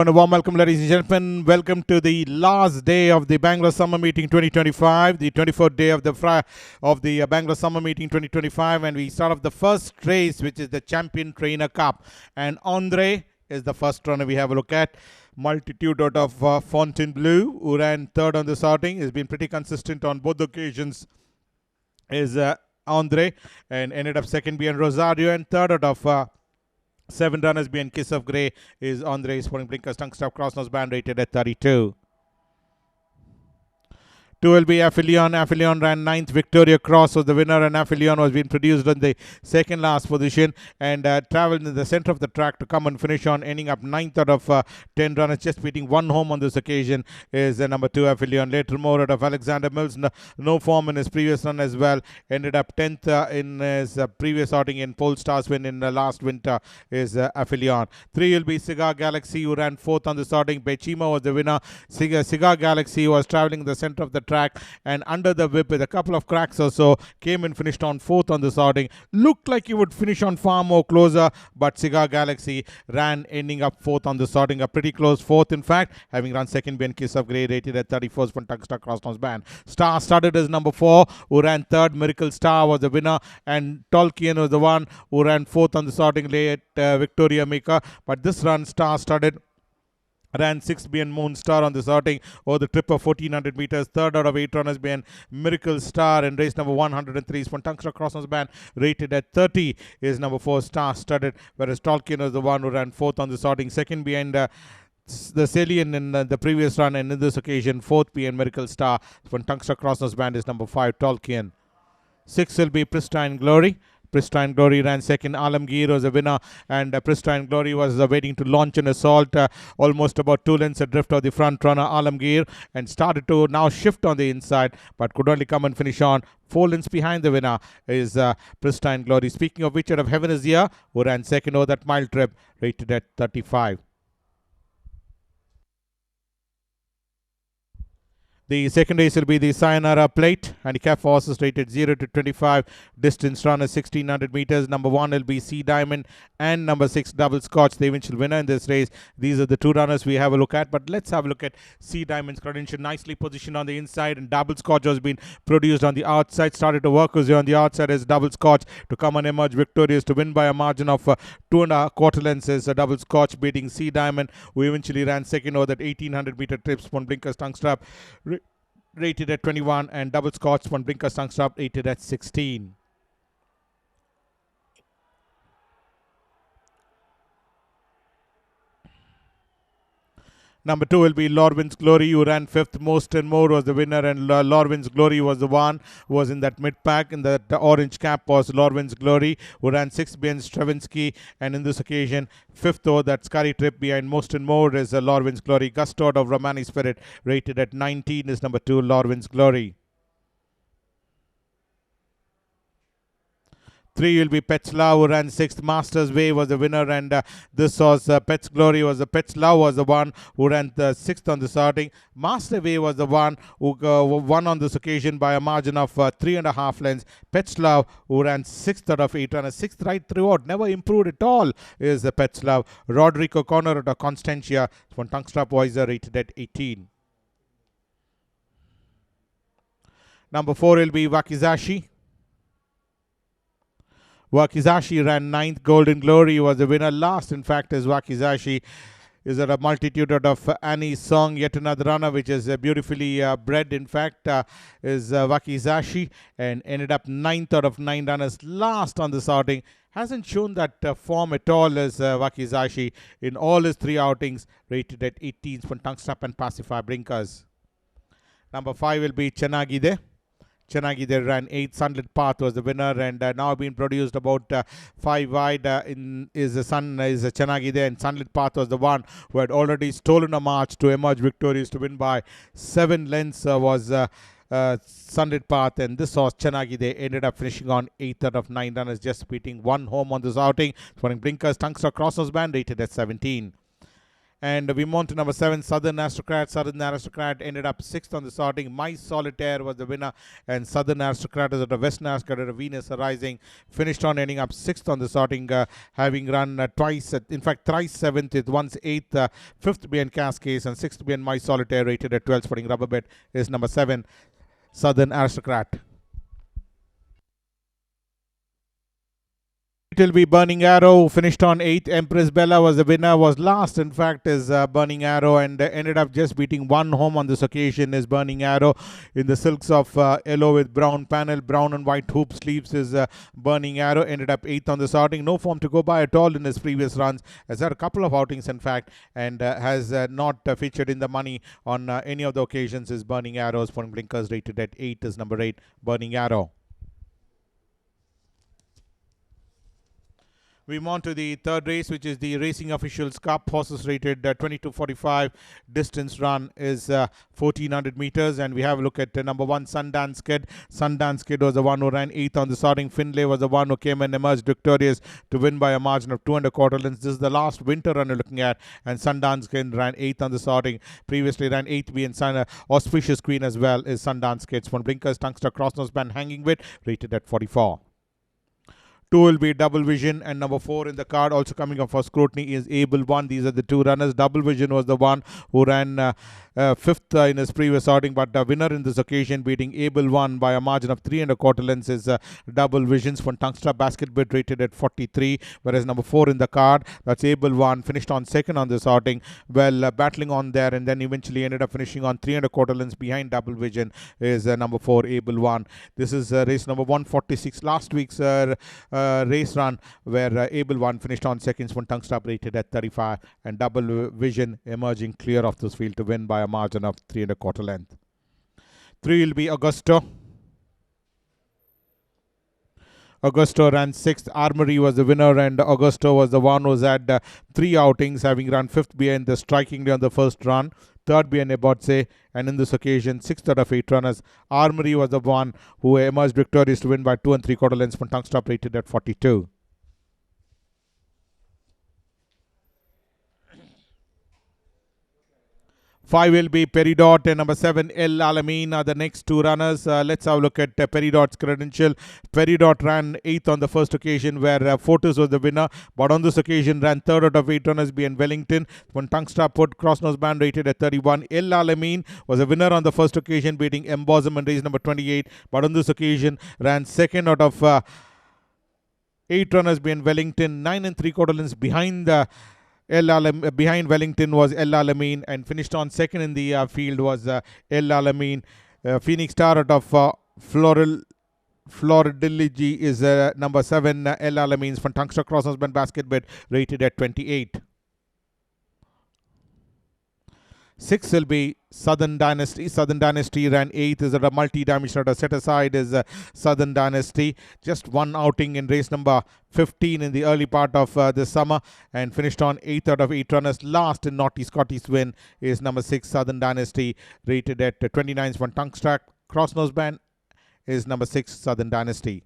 And a warm welcome, ladies and gentlemen. Welcome to the last day of the Bangalore Summer Meeting 2025, the 24th day of the Bangalore Summer Meeting 2025, and we start off the first race, which is the Champion Trainer Cup. And Andre is the first runner we have a look at. Multitude out of Fontainebleau, who ran third on the starting, has been pretty consistent on both occasions. Is Andre and ended up second behind Rosario, and third out of 7 runners behind Kiss of Grey is Andre Sporting Blinkers Tongue Stop Cross Nose Band rated at 32. 2 will be Affilion. Affilion ran 9th. Victoria Cross was the winner, and Affilion was being produced in the second last position and travelled in the centre of the track to come and finish on, ending up 9th out of 10 runners, just beating one home on this occasion is number 2 Affilion. Later more out of Alexander Mills, no form in his previous run as well, ended up 10th in his previous outing in Polestar's win in last winter is Affilion. 3 will be Cigar Galaxy, who ran 4th on the starting. Bechima was the winner. Cigar Galaxy was travelling in the centre of the track and under the whip with a couple of cracks or so, came and finished on 4th on the starting. Looked like he would finish on far more closer, but Cigar Galaxy ran, ending up 4th on the starting, a pretty close 4th in fact, having run second behind Kiss of Grey rated at 31st from Tugster Crossnose Band. Star started as number 4, who ran 3rd. Miracle Star was the winner, and Tolkien was the one who ran 4th on the starting late Victoria Maker, but this run Star started ran 6th behind Moon Star on this outing over the trip of 1400 meters. 3rd out of 8 runners behind Miracle Star, and race number 103 is from Tungster Crossnose Band rated at 30 is number 4 Star Studded, whereas Tolkien was the one who ran 4th on this outing, second behind the Salient in the previous run, and in this occasion 4th behind Miracle Star from Tungster Crossnose Band is number 5 Tolkien. 6 will be Pristine Glory. Pristine Glory ran second. Alamgir was the winner, and Pristine Glory was waiting to launch an assault almost about 2 lengths adrift of the front runner Alamgir, and started to now shift on the inside, but could only come and finish on 4 lengths behind the winner is Pristine Glory. Speaking of which, out of Heaven is Here, who ran second over that mile trip, rated at 35. The second race will be the Sayonara Plate. Handicap for horses rated 0 to 25. Distance run is 1600 meters. Number 1 will be Sea Diamond, and number 6 Double Scotch, the eventual winner in this race. These are the 2 runners we have a look at. But let's have a look at Sea Diamond's credential. Nicely positioned on the inside, and Double Scotch has been produced on the outside. Started to work on the outside as Double Scotch to come and emerge victorious to win by a margin of 2.25 lengths as Double Scotch beating Sea Diamond, who eventually ran second over that 1800 meter trip. Spon Blinkers Tongue Strap rated at 21, and Double Scotch Spon Blinkers Tongue Strap rated at 16. Number 2 will be Lorwin's Glory, who ran 5th. Most and More was the winner, and Lorwin's Glory was the one who was in that mid-pack. In the orange cap was Lorwin's Glory, who ran 6th behind Stravinsky, and in this occasion 5th over that scurry trip behind Most and More is Lorwin's Glory. Gusto of Romani Spirit rated at 19 is number 2 Lorwin's Glory. 3 will be Pet's Love, who ran 6th. Master's Way was the winner, and this was Pet's Glory was the Pet's Love was the one who ran the 6th on the starting. Master Way was the one who won on this occasion by a margin of 3.5 lengths. Pet's Love, who ran 6th out of 8 runners, 6th right throughout, never improved at all, is the Pet's Love. Rodrigo Corner out of Constantia from Tongue Strap Voicer rated at 18. Number 4 will be Wakizashi. Wakizashi ran 9th. Golden Glory was the winner. Last, in fact, is Wakizashi. Is at a multitude out of Annie's Song, yet another runner which is beautifully bred, in fact, is Wakizashi, and ended up 9th out of 9 runners. Last on this outing. Hasn't shown that form at all as Wakizashi in all his 3 outings, rated at 18 from Tongue Strap and Pacify Blinkers. Number 5 will be Chanagide. Chanagide ran 8th. Sunlit Path was the winner, and now being produced about 5 wide is Chanagide, and Sunlit Path was the one who had already stolen a march to emerge victorious to win by 7 lengths was Sunlit Path, and this was Chanagide ended up finishing on 8th out of 9 runners, just beating one home on this outing. Blinkers Tungster Crossnose Band rated at 17. And we move on to number 7, Southern Aristocrat. Southern Aristocrat ended up 6th on the sorting. My Solitaire was the winner, and Southern Aristocrat is at a Western Aristocrat at a Venus Rising. Finished on ending up 6th on the sorting, having run twice, in fact, thrice 7th, with once 8th, 5th being Cascades, and 6th being My Solitaire, rated at 12. Sporting rubber bet is number 7, Southern Aristocrat. It will be Burning Arrow, finished on 8th. Empress Bella was the winner, was last, in fact, is Burning Arrow, and ended up just beating one home on this occasion. Is Burning Arrow in the silks of yellow with brown panel, brown and white hoop sleeves. Is Burning Arrow ended up 8th on the sorting. No form to go by at all in his previous runs. Has had a couple of outings, in fact, and has not featured in the money on any of the occasions. Is Burning Arrow's point blinkers, rated at 8, is number 8, Burning Arrow. We move on to the third race, which is the Racing Officials Cup. Horses rated 22.45. Distance run is 1400 meters. And we have a look at number 1, Sundance Kid. Sundance Kid was the one who ran 8th on the starting. Finlay was the one who came and emerged victorious to win by a margin of 2.25 lengths. This is the last winter run you're looking at. And Sundance Kid ran 8th on the starting. Previously ran 8th B and Auspicious Queen as well is Sundance Kid's one blinkers. Tungster Cross Nose Band Hanging Wit, rated at 44. 2 will be Double Vision, and number 4 in the card also coming up for scrutiny is Able One. These are the two runners. Double Vision was the one who ran 5th in his previous outing, but the winner in this occasion, beating Able One by a margin of 3.25 lengths, is Double Visions from Tungstra Basket Bid, rated at 43, whereas number 4 in the card, that's Able One, finished on 2nd on this outing, well, battling on there, and then eventually ended up finishing on 3.25 lengths behind Double Vision, is number 4, Able One. This is race number 146, last week's race run, where Able One finished on 2nd, when Tungstra rated at 35, and Double Vision emerging clear of this field to win by a margin of 3.25 length. 3 will be Augusto. Augusto ran 6th. Armory was the winner, and Augusto was the one who had 3 outings, having run 5th behind the strikingly on the first run, 3rd behind Ebotse, and in this occasion 6th out of 8 runners. Armory was the one who emerged victorious to win by 2.75 lengths from Tungstra, rated at 42. 5 will be Peridot, and number 7, El Alamein are the next 2 runners. Let's have a look at Peridot's credential. Peridot ran 8th on the first occasion, where Fortis was the winner, but on this occasion ran 3rd out of 8 runners being Wellington. When Tungstra put Crossnose Band, rated at 31. El Alamein was a winner on the first occasion, beating Embosom in race number 28, but on this occasion ran 2nd out of 8 runners being Wellington. 9.75 lengths behind behind Wellington was El Alamein, and finished on 2nd in the field was El Alamein. Phoenix Star out of Floridiligi is number 7, El Alamein's from Tungstra Crossnose Band Basket Bid, rated at 28. 6 will be Southern Dynasty. Southern Dynasty ran 8th, is at a multi-dimensional set aside, is Southern Dynasty. Just one outing in race number 15 in the early part of the summer, and finished on 8th out of 8 runners. Last in Naughty Scotty's win is number 6, Southern Dynasty, rated at 29. From Tungstra Crossnose Band is number 6, Southern Dynasty.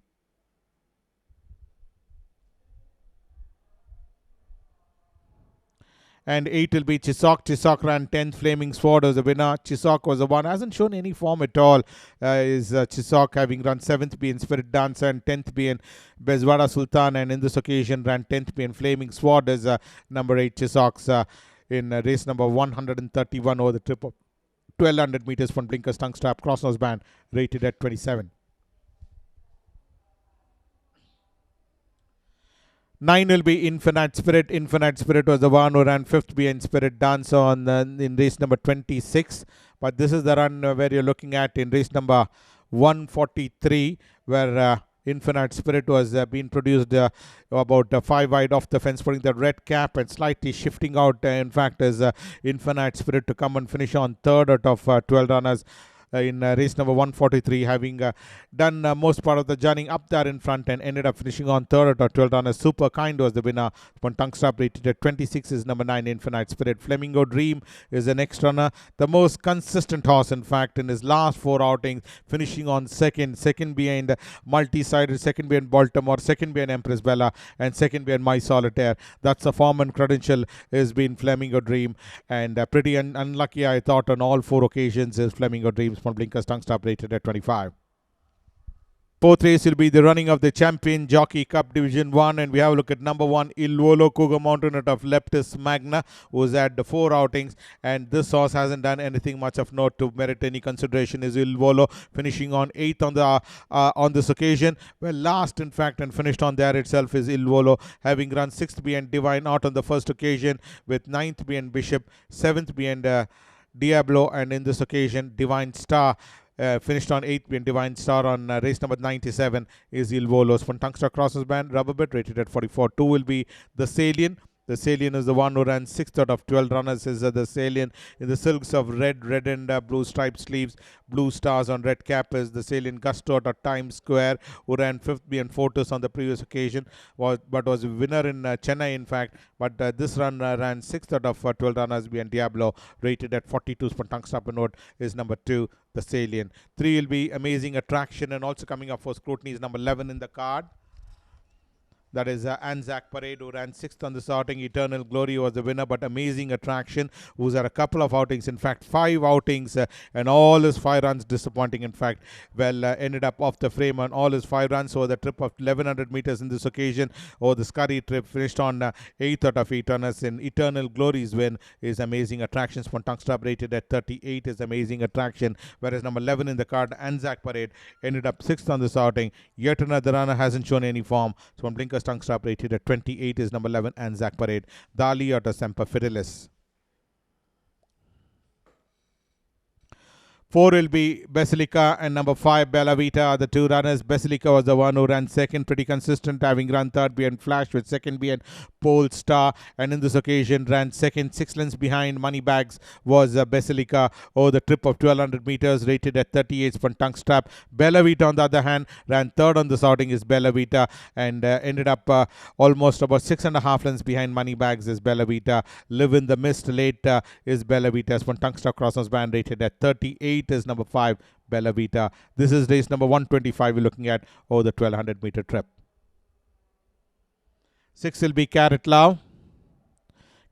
And 8 will be Chisok. Chisok ran 10th. Flaming Sword was the winner. Chisok was the one, hasn't shown any form at all. Is Chisok, having run 7th being Spirit Dancer and 10th being Bezwada Sultan, and in this occasion ran 10th being Flaming Sword as number 8 Chisok's in race number 131 over the trip of 1200 meters from Blinkers Tungstra Crossnose Band, rated at 27. 9 will be Infinite Spirit. Infinite Spirit was the one who ran 5th behind Spirit Dancer on in race number 26. But this is the run where you're looking at in race number 143, where Infinite Spirit was being produced about 5 wide off the fence, putting the red cap and slightly shifting out. In fact, as Infinite Spirit to come and finish on 3rd out of 12 runners. in race number 143, having done most part of the journey up there in front and ended up finishing on third at 12 runners. Super Kind was the winner. One tongue stop rated at 26 is number 9 Infinite Spirit. Flamingo Dream is the next runner, the most consistent horse in fact in his last 4 outings, finishing on second behind Multi-Sided, second behind Baltimore, second behind Empress Bella, and second behind My Solitaire. That's the form and credential has been Flamingo Dream, and pretty unlucky I thought on all 4 occasions is Flamingo Dreams. One blinkers tongue stop rated at 25. Fourth race will be the running of the Champion Jockey Cup Division 1, and we have a look at number 1 Il Volo Cougar Mountain out of Leptis Magna, who's had the 4 outings, and this horse hasn't done anything much of note to merit any consideration. Is Il Volo finishing on 8th on this occasion? Well, last in fact and finished on there itself is Il Volo, having run 6th behind Divine Art on the first occasion, with 9th behind Bishop, 7th behind Diablo, and in this occasion Divine Star finished on 8th being Divine Star on race number 97 is Il Volo's. From Tungster Crosses Band, Rubber Bit rated at 44. 2 will be the Salient. The Salient is the one who ran 6th out of 12 runners. Is the Salient in the silks of red and blue striped sleeves, blue stars on red cap is the Salient. Gusto out of Times Square, who ran 5th behind Fortis on the previous occasion, but was a winner in Chennai in fact. But this run ran 6th out of 12 runners behind Diablo, rated at 42. Tungster Note is number 2. The Salient. 3 will be Amazing Attraction, and also coming up for scrutiny is number 11 in the card. That is Anzac Parade, who ran 6th on this outing. Eternal Glory was the winner, but Amazing Attraction, who's had a couple of outings, in fact 5 outings, and all his 5 runs disappointing in fact. Well, ended up off the frame on all his 5 runs over the trip of 1100 meters in this occasion, or the Scurry trip, finished on 8th out of 8 runners. In Eternal Glory's win is Amazing Attractions. Tungster rated at 38 is Amazing Attraction, whereas number 11 in the card, Anzac Parade, ended up 6th on this outing. Yet another runner hasn't shown any form, so one blinkers tongue stop rated at 28 is number 11 Anzac Parade. Dali out of Semper Fidelis. 4 will be Basilica and number 5 Bella Vita are the 2 runners. Basilica was the one who ran 2nd, pretty consistent, having run 3rd behind Flash, with 2nd behind Pole Star, and in this occasion ran 2nd, 6 lengths behind Moneybags was Basilica over the trip of 1200 meters, rated at 38 for tongue strap. Bella Vita on the other hand ran 3rd on this outing is Bella Vita, and ended up almost about 6.5 lengths behind Moneybags is Bella Vita. Live in the Mist late is Bella Vita. One tongue strap crosses band, rated at 38 is number 5 Bella Vita. This is race number 125 we're looking at over the 1200 meter trip. 6 will be Carrot Love.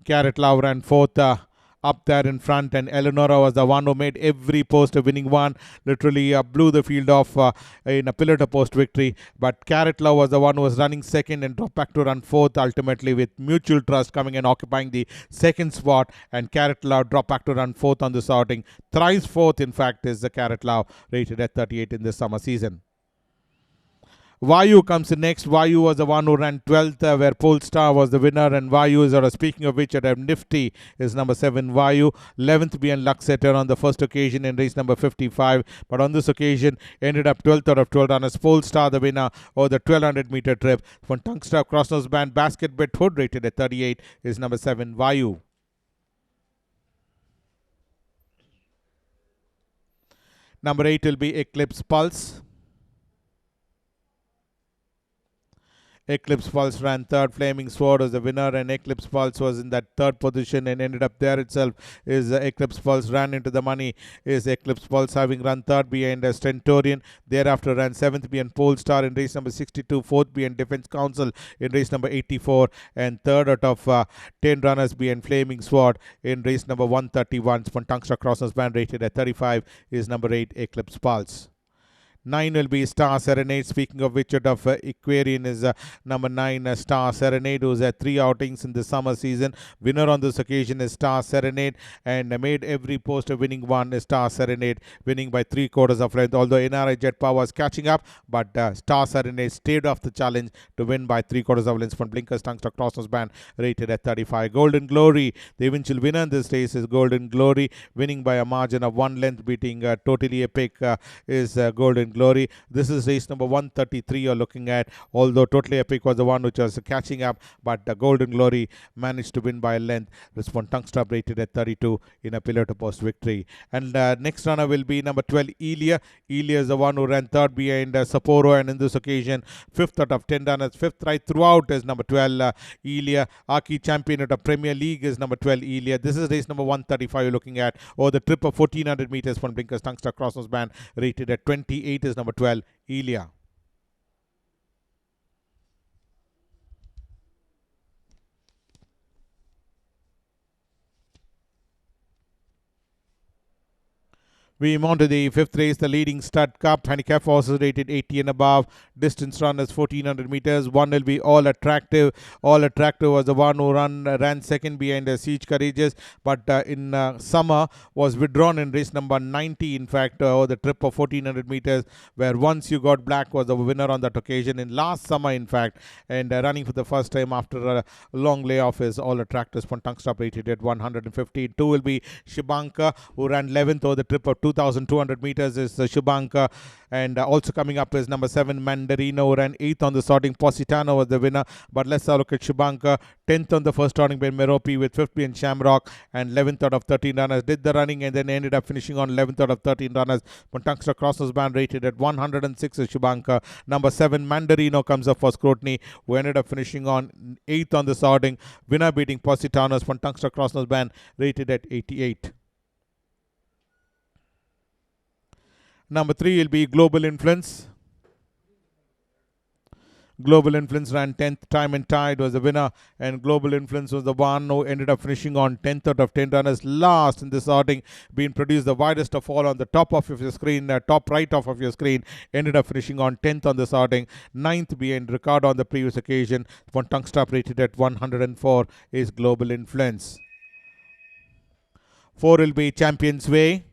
Carrot Love ran 4th up there in front, and Eleonora was the one who made every post a winning one, literally blew the field off in a pillar to post victory. But Carrot Love was the one who was running 2nd and dropped back to run 4th, ultimately with Mutual Trust coming and occupying the 2nd spot, and Carrot Love dropped back to run 4th on this outing. Thrice 4th in fact is the Carrot Love, rated at 38 in this summer season. Vayu comes in next. Vayu was the one who ran 12th, where Polestar was the winner, and Vayu is, speaking of which, at Nifty is number 7 Vayu. 11th behind Luxeter on the first occasion in race number 55, but on this occasion ended up 12th out of 12 runners. Polestar the winner over the 1200 meter trip. From Tungster Crossnose Band, Basket Bet Hood, rated at 38 is number 7 Vayu. Number 8 will be Eclipse Pulse. Eclipse Pulse ran 3rd. Flaming Sword was the winner, and Eclipse Pulse was in that 3rd position and ended up there itself. Is Eclipse Pulse ran into the money. Is Eclipse Pulse having run 3rd behind Stentorian. Thereafter ran 7th behind Polestar in race number 62, 4th behind Defense Council in race number 84, and 3rd out of 10 runners behind Flaming Sword in race number 131. From Tungster Crossers Band, rated at 35 is number 8 Eclipse Pulse. 9 will be Star Serenade. Speaking of which, out of Aquarian is number 9 Star Serenade, who's had 3 outings in the summer season. Winner on this occasion is Star Serenade, and made every post a winning one is Star Serenade, winning by 3/4 of length. Although NRI Jet Power was catching up, but Star Serenade stayed off the challenge to win by 3/4 of length. From Blinkers Tungster Crossnose Band, rated at 35. Golden Glory, the eventual winner in this race is Golden Glory, winning by a margin of 1 length, beating Totally Epic is Golden Glory. This is race number 133 you're looking at, although Totally Epic was the one which was catching up, but Golden Glory managed to win by a length. This one Tungstop rated at 32 in a pillar to post victory. And next runner will be number 12, Elia. Elia is the one who ran third behind Sapporo, and in this occasion, fifth out of 10 runners. Fifth right throughout is number 12, Elia. Aki champion at a Premier League is number 12, Elia. This is race number 135 you're looking at, or the trip of 1400 meters from Blinkers Tungster Crossnose Band, rated at 28 is number 12, Elia. We move on to the fifth race, the leading stud cup. Handicap horses rated 80 and above. Distance run is 1400 meters. One will be All Attractive. All Attractive was the one who ran second behind Siege Courageous, but in summer was withdrawn in race number 90. In fact, the trip of 1400 meters, where Once You Got Black was the winner on that occasion in last summer, in fact, and running for the first time after a long layoff is All Attractive. Tungstop rated at 115. Two will be Shibanka, who ran 11th over the trip of 2,200 meters is Shibanka, and also coming up is number 7, Mandarino, who ran 8th on the sorting. Positano was the winner, but let's have a look at Shibanka. 10th on the first starting by Merope, with 5th being Shamrock, and 11th out of 13 runners. Did the running and then ended up finishing on 11th out of 13 runners. Tungster Crossnose Band rated at 106 is Shibanka. Number 7, Mandarino comes up for scrutiny, who ended up finishing on 8th on the sorting. Winner beating Positano's Tungster Crossnose Band rated at 88. Number 3 will be Global Influence. Global Influence ran 10th. Time and Tide was the winner, and Global Influence was the one who ended up finishing on 10th out of 10 runners. Last in this sorting, being produced the widest of all on the top of your screen, top right off of your screen, ended up finishing on 10th on the sorting. 9th behind Ricardo on the previous occasion. One Tungstop rated at 104 is Global Influence. 4 will be Champions Way.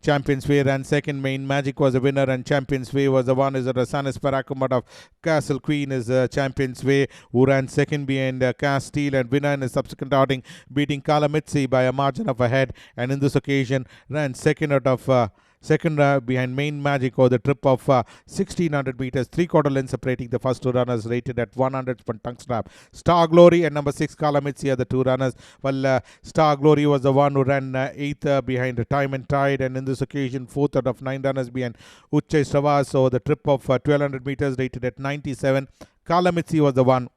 Champions Way ran second. Main Magic was the winner, and Champions Way was the one is Rasanis Parakumat of Castle Queen is Champions Way, who ran second behind Castile, and winner in his subsequent outing, beating Kalamitsi by a margin of a head, and in this occasion ran second out of second behind Main Magic, or the trip of 1600 meters, 3/4 length separating the first two runners, rated at 100 for Tungstop. Star Glory and number 6 Kalamitsi are the two runners. Well, Star Glory was the one who ran 8th behind Time and Tide, and in this occasion 4th out of 9 runners behind Uche Stravas, so the trip of 1200 meters, rated at 97. Kalamitsi was the one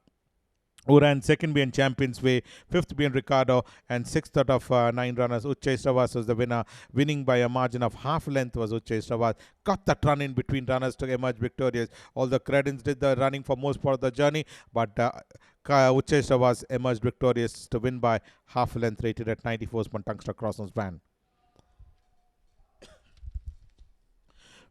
who ran second behind Champions Way, 5th behind Ricardo, and 6th out of 9 runners. Uche Stravas was the winner, winning by a margin of half length was Uche Stravas. Got that run in between runners to emerge victorious. All the credits did the running for most part of the journey, but Uche Stravas emerged victorious to win by half length, rated at 94 Tungster Crossnose Band.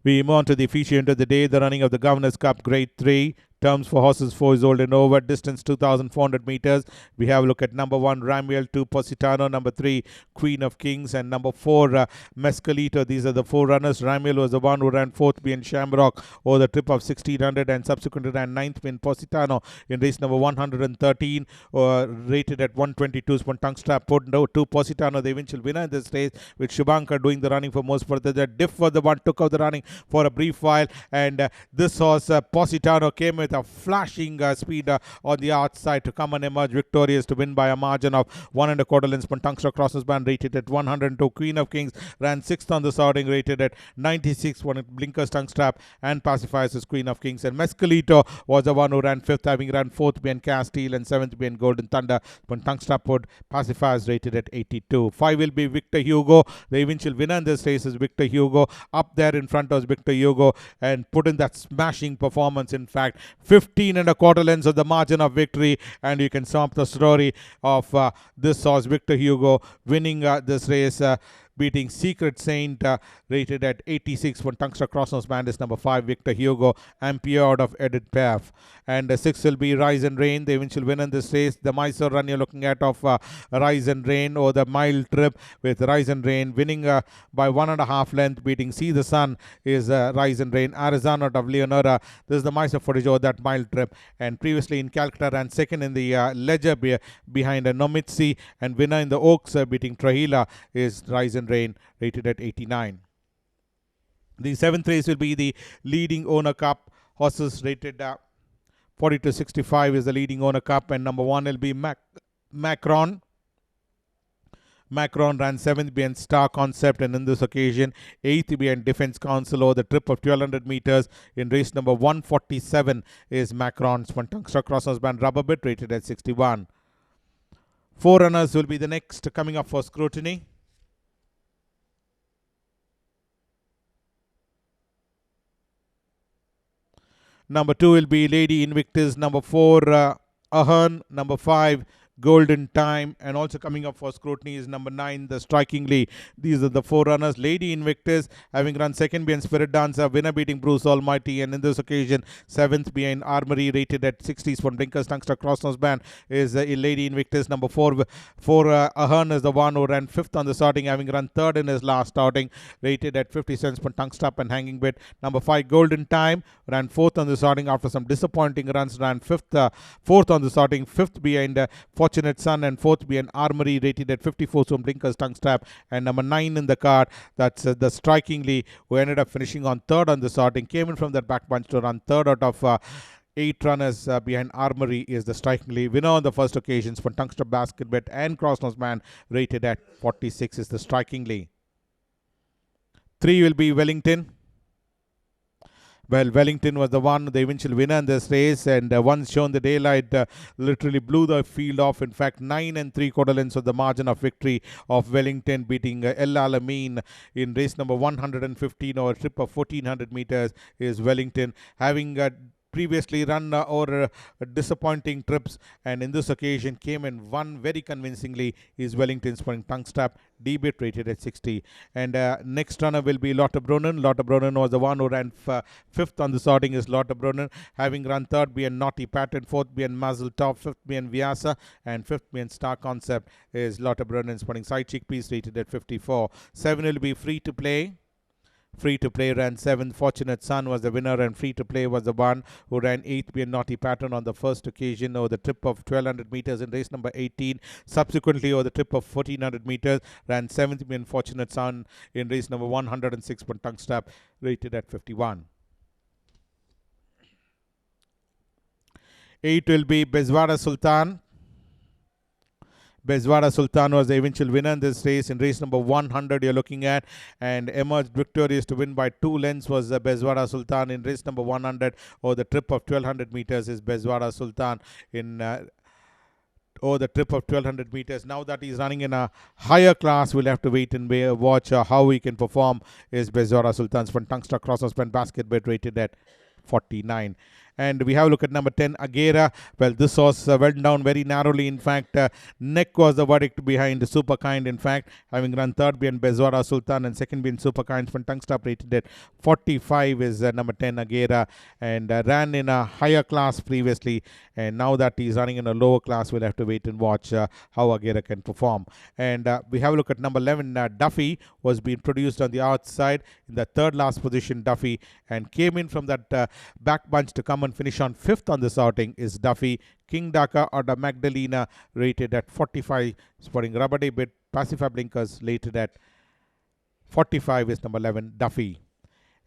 We move on to the officiant of the day, the running of the Governor's Cup Grade 3. Terms for horses 4 years old and over. Distance 2,400 meters. We have a look at number 1, Ramiel, 2, Positano, number 3, Queen of Kings, and number 4, Mescalito. These are the 4 runners. Ramiel was the one who ran 4th behind Shamrock over the trip of 1600, and subsequently ran 9th behind Positano in race number 113, rated at 122. Tungstop put to Positano, the eventual winner in this race, with Shibanka doing the running for most part. The Diff was the one took out the running for a brief while, and this horse, Positano, came with a flashing speed on the outside to come and emerge victorious to win by a margin of 1 1/4 lengths. Tungster Crossnose Band rated at 102. Queen of Kings ran 6th on the sorting, rated at 96. One Blinkers Tungstop and pacifies his Queen of Kings. And Mescalito was the one who ran 5th, having run 4th behind Castile and 7th behind Golden Thunder. Tungstop would pacifies rated at 82. 5 will be Victor Hugo. The eventual winner in this race is Victor Hugo. Up there in front was Victor Hugo, and put in that smashing performance. In fact, 15 1/4 lengths of the margin of victory, and you can sum up the story of this horse, Victor Hugo, winning this race, beating Secret Saint, rated at 86. Tungster Crossnose Band is number 5, Victor Hugo, Ampere out of Edith Piaf. And 6 will be Rise and Rain, the eventual winner in this race. The Mysore run you're looking at of Rise and Rain, or the mile trip with Rise and Rain, winning by 1.5 length, beating See the Sun is Rise and Rain. Arizona out of Leonora, this is the Mysore footage of that mile trip. And previously in Calcutta ran second in the Ledger behind Nomitsi, and winner in the Oaks, beating Trahila, is Rise and Rain, rated at 89. The seventh race will be the leading owner cup. Horses rated 40 to 65 is the leading owner cup, and number 1 will be Macron. Macron ran 7th behind Star Concept, and in this occasion 8th behind Defense Council over the trip of 1200 meters. In race number 147 is Macron's Tungster Crossers Band Rubber Bit rated at 61. 4 runners will be the next coming up for scrutiny. Number 2 will be Lady Invictus. Number 4, Ahern. Number 5, Golden Time, and also coming up for scrutiny is number 9, the Strikingly. These are the 4 runners. Lady Invictus having run 2nd behind Spirit Dancer, winner beating Bruce Almighty, and in this occasion 7th behind Armory rated at 60s from Blinkers Tungster Crossnose Band is Lady Invictus. Number 4, Ahern is the one who ran 5th on the starting, having run 3rd in his last outing, rated at 50 cents per Tungster and hanging bit. Number 5, Golden Time, ran 4th on the starting after some disappointing runs, ran 4th on the starting, 5th behind Fortunate Son, and 4th behind Armory rated at 54 from Blinkers Tongue Strap. And number 9 in the card, that's the Strikingly, who ended up finishing on 3rd on the starting, came in from that back bunch to run 3rd out of 8 runners behind Armory, is the Strikingly. Winner on the first occasions for Tungster Basket Bet and Crossnose Man rated at 46 is the Strikingly. 3 will be Wellington. Well, Wellington was the eventual winner in this race, and once shown the daylight, literally blew the field off. In fact, 9 3/4 lengths was the margin of victory of Wellington, beating El Alamein in race number 115 over a trip of 1400 meters. Is Wellington, having previously run over disappointing trips, and in this occasion came and won very convincingly, is Wellington Spring Tongue Strap, D-bit rated at 60. And next runner will be Lotte Brunnen. Lotte Brunnen was the one who ran 5th on the sorting, is Lotte Brunnen, having run 3rd behind Naughty Pattern, 4th behind Mazel Tov, 5th behind Vyasa, and 5th behind Star Concept is Lotte Brunnen Spring Side Chickpeas rated at 54. 7 will be Free to Play. Free to Play ran 7th. Fortunate Son was the winner, and Free to Play was the one who ran 8th behind Naughty Pattern on the first occasion over the trip of 1200 meters in race number 18. Subsequently, over the trip of 1400 meters, ran 7th behind Fortunate Son in race number 106 for Tongue Strap, rated at 51. 8 will be Bezwara Sultan. Bezwara Sultan was the eventual winner in this race. In race number 100 you're looking at, and emerged victorious to win by 2 lengths was Bezwara Sultan in race number 100 over the trip of 1200 meters is Bezwara Sultan in over the trip of 1200 meters. Now that he's running in a higher class, we'll have to wait and watch how he can perform. Is Bezwara Sultan's from Tungster Crossers Pen Basket Bet rated at 49. And we have a look at number 10, Agera. Well, this horse went down very narrowly. In fact, neck was the verdict behind Superkind. In fact, having run 3rd behind Bezwara Sultan and 2nd behind Superkind from Tongue Stop rated at 45 is number 10, Agera. And ran in a higher class previously. And now that he's running in a lower class, we'll have to wait and watch how Agera can perform. And we have a look at number 11, Duffy, was being produced on the outside in the 3rd last position, Duffy, and came in from that back bunch to come and finish on 5th on this outing is Duffy. King Daka or the Magdalena rated at 45, sporting Rubber Day Bit, Pacific Blinkers rated at 45 is number 11, Duffy.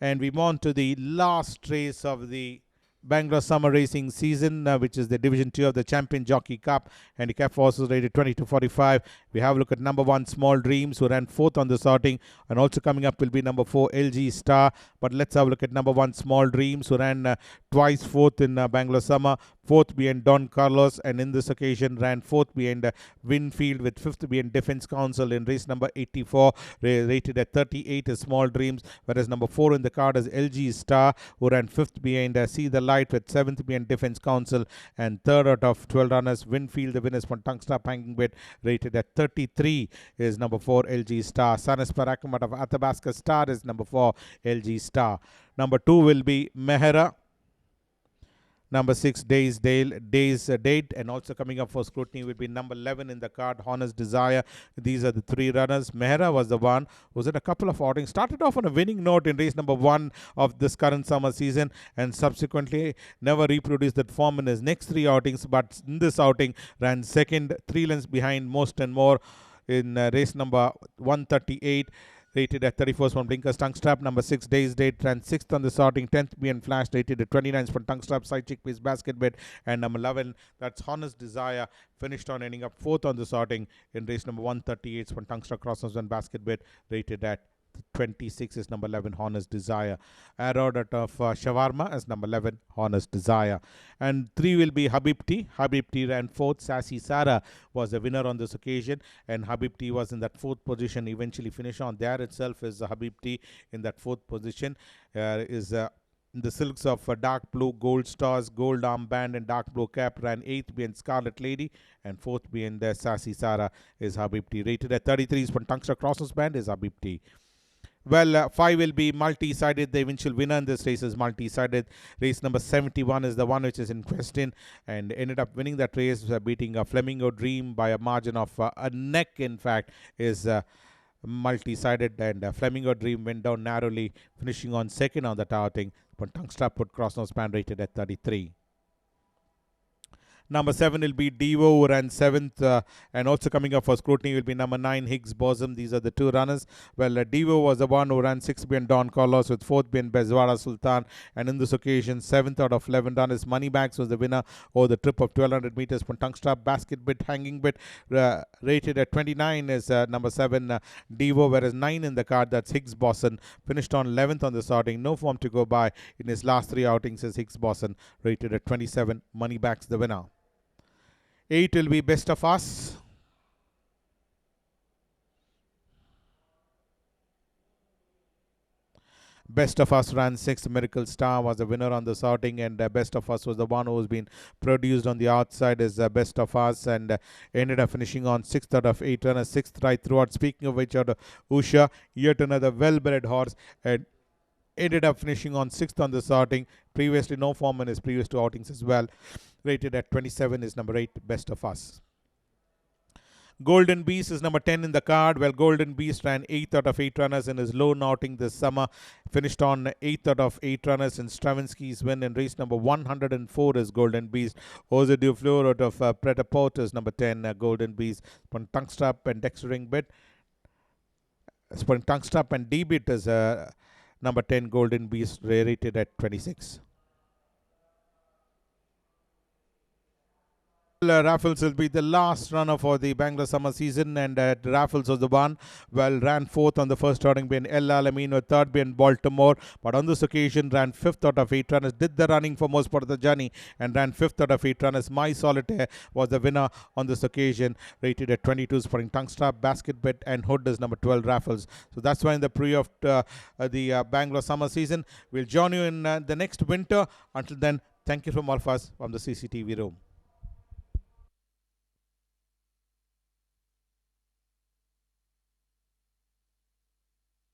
And we move on to the last race of the Bangalore summer racing season, which is the Division 2 of the Champion Jockey Cup. Handicap horses rated 20 to 45. We have a look at number 1, Small Dreams, who ran 4th on the sorting. And also coming up will be number 4, LG Star. But let's have a look at number 1, Small Dreams, who ran twice 4th in Bangalore summer. 4th behind Don Carlos, and in this occasion ran 4th behind Winfield, with 5th behind Defense Council in race number 84, rated at 38 is Small Dreams, whereas number 4 in the card is LG Star, who ran 5th behind See the Light, with 7th behind Defense Council, and 3rd out of 12 runners. Winfield, the winners from Tungster Hanging Bit, rated at 33 is number 4 LG Star. Sanas Parakam out of Athabasca Star is number 4 LG Star. Number 2 will be Mehera. Number 6, Day's Date, and also coming up for scrutiny will be number 11 in the card, Honest Desire. These are the 3 runners. Mehra was the one who was at a couple of outings. Started off on a winning note in race number 1 of this current summer season, and subsequently never reproduced that form in his next 3 outings. But in this outing, ran 2nd, 3 lengths behind Most and More in race number 138. rated at 34 from Blinkers Tongue Strap. Number 6 Days Date ran 6th on the sorting. 10th BN Flash rated at 29 from Tongue Strap. Side Chickpeas Basket Bet. And number 11, that's Honest Desire, finished on ending up 4th on the sorting in race number 138 from Tongue Strap Crosses and Basket Bet, rated at 26 is number 11 Honest Desire. Arrowed out of Shawarma as number 11 Honest Desire. And 3 will be Habib T. Habib T ran 4th. Sassy Sarah was the winner on this occasion, and Habib T was in that 4th position, eventually finished on. There itself is Habib T in that 4th position. Is the silks of dark blue, gold stars, gold armband, and dark blue cap ran 8th being Scarlet Lady, and 4th being the Sassy Sarah is Habib T. Rated at 33 is from Tungster Crosses Band is Habib T. Well, 5 will be multi-sided. The eventual winner in this race is multi-sided. Race number 71 is the one which is in question, and ended up winning that race, beating a Flamingo Dream by a margin of a neck, in fact, is multi-sided, and Flamingo Dream went down narrowly, finishing on 2nd on the outing. But Tungstrap put Crossnose Pan rated at 33. Number 7 will be Devo, who ran 7th, and also coming up for scrutiny will be number 9 Higgs Bosom. These are the 2 runners. Well, Devo was the one who ran 6th being Don Carlos, with 4th being Bezwara Sultan, and in this occasion 7th out of 11 runners. Moneybags was the winner over the trip of 1200 meters from Tungstrap. Basket Bit, Hanging Bit, rated at 29 is number 7 Devo, whereas 9 in the card, that's Higgs Boson, finished on 11th on the sorting. No form to go by in his last 3 outings is Higgs Boson, rated at 27. Moneybags the winner. 8 will be Best of Us. Best of Us ran 6th. Miracle Star was the winner on the sorting, and Best of Us was the one who's been produced on the outside is Best of Us, and ended up finishing on 6th out of 8 runners, 6th right throughout. Speaking of which, out of Usha, yet another well-bred horse, and ended up finishing on 6th on the sorting. Previously no form in his previous 2 outings as well. Rated at 27 is number 8 Best of Us. Golden Beast is number 10 in the card. Well, Golden Beast ran 8th out of 8 runners in his lone outing this summer. Finished on 8th out of 8 runners in Stravinsky's win in race number 104 is Golden Beast. Jose du Fleur out of Pret-a-Porter is number 10 Golden Beast. Spun Tungstrap and Dextering Bit. Spun Tungstrap and D-Bit is number 10 Golden Beast, rated at 26. Raffles will be the last runner for the Bangalore summer season, and Raffles was the one. Well, ran 4th on the first outing being El Alamein, with 3rd being Baltimore, but on this occasion ran 5th out of 8 runners, did the running for most part of the journey, and ran 5th out of 8 runners. My Solitaire was the winner on this occasion, rated at 22, spotting Tungstrap, Basket Bet, and Hood is number 12 Raffles. So that's why in the pre of the Bangalore summer season. We'll join you in the next winter. Until then, thank you from all of us from the CCTV room.